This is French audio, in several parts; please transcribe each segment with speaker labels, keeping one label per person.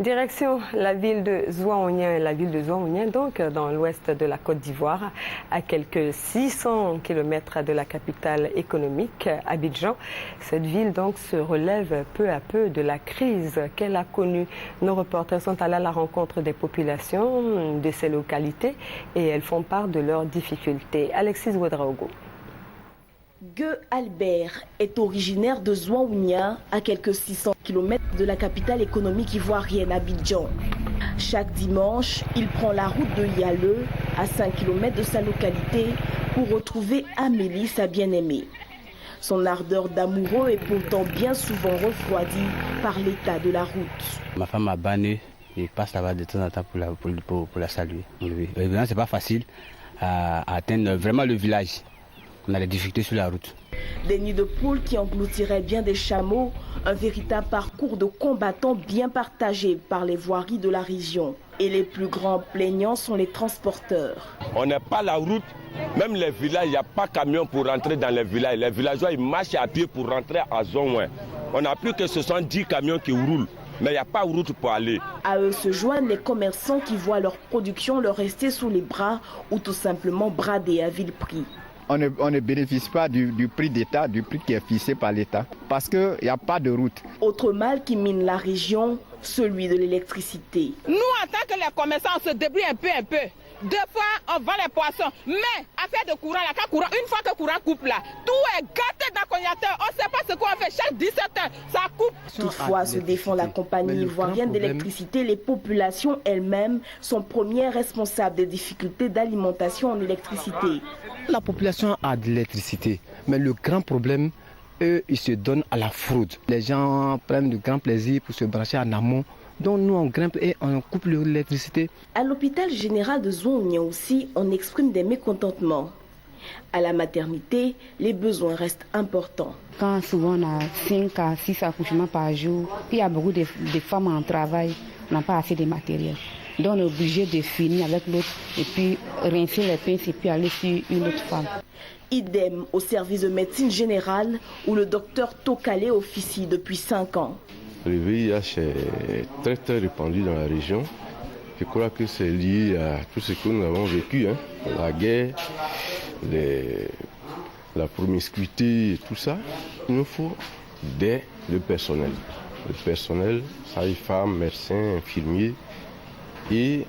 Speaker 1: Direction la ville de Zouaounien, donc dans l'ouest de la Côte d'Ivoire, à quelques 600 km de la capitale économique, Abidjan. Cette ville donc se relève peu à peu de la crise qu'elle a connue. Nos reporters sont allés à la rencontre des populations de ces localités et elles font part de leurs difficultés. Alexis Ouedraogo.
Speaker 2: Gueux Albert est originaire de Zouaounia, à quelques 600 km de la capitale économique ivoirienne Abidjan. Chaque dimanche, il prend la route de Yaleu, à 5 km de sa localité, pour retrouver Amélie, sa bien-aimée. Son ardeur d'amoureux est pourtant bien souvent refroidie par l'état de la route.
Speaker 3: Ma femme m'a banné et passe là-bas de temps en temps pour la saluer. Évidemment, c'est pas facile à atteindre vraiment le village. On a des difficultés sur la route.
Speaker 2: Des nids de poules qui engloutiraient bien des chameaux, un véritable parcours de combattants bien partagé par les voiries de la région. Et les plus grands plaignants sont les transporteurs.
Speaker 4: On n'a pas la route, même les villages, il n'y a pas de camion pour rentrer dans les villages. Les villageois ils marchent à pied pour rentrer à Zouaouin. On n'a plus que 70 camions qui roulent. Mais il n'y a pas de route pour aller.
Speaker 2: À eux se joignent les commerçants qui voient leur production leur rester sous les bras ou tout simplement bradée à vil prix.
Speaker 5: On ne bénéficie pas du prix d'État, du prix qui est fixé par l'État, parce qu'il n'y a pas de route.
Speaker 2: Autre mal qui mine la région, celui de l'électricité.
Speaker 6: Nous, en tant que les commerçants, on se débrouille un peu. Deux fois, on vend les poissons. Mais, affaire de courant, une fois que le courant coupe là, tout est gâté dans le cognateur. On ne sait pas ce qu'on fait. Chaque 17 heures, ça coupe.
Speaker 2: Toutefois, se défend la compagnie ivoirienne d'électricité. Les populations elles-mêmes sont premières responsables des difficultés d'alimentation en électricité.
Speaker 7: La population a de l'électricité, mais le grand problème, eux, ils se donnent à la fraude. Les gens prennent de grand plaisir pour se brancher en amont. Donc nous, on grimpe et on coupe l'électricité.
Speaker 2: À l'hôpital général de Zouaounien aussi, on exprime des mécontentements. À la maternité, les besoins restent importants.
Speaker 8: Quand souvent on a 5 à 6 accouchements par jour, il y a beaucoup de femmes en travail, on n'a pas assez de matériel. Donc on est obligé de finir avec l'autre et puis rincer les pinces et puis aller sur une autre femme.
Speaker 2: Idem au service de médecine générale où le docteur Tokale officie depuis 5 ans.
Speaker 9: Le VIH est très répandu dans la région. Je crois que c'est lié à tout ce que nous avons vécu, la guerre, la promiscuité et tout ça. Il nous faut le personnel. Le personnel, sages-femmes, médecins, infirmiers et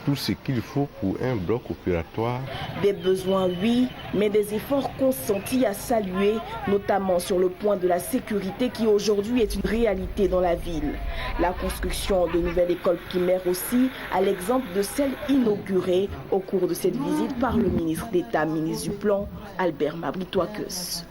Speaker 9: tout ce qu'il faut pour un bloc opératoire.
Speaker 2: Des besoins, oui, mais des efforts consentis à saluer, notamment sur le point de la sécurité qui aujourd'hui est une réalité dans la ville. La construction de nouvelles écoles primaires aussi, à l'exemple de celle inaugurée au cours de cette visite par le ministre d'État, ministre du Plan, Albert Mabritoakes.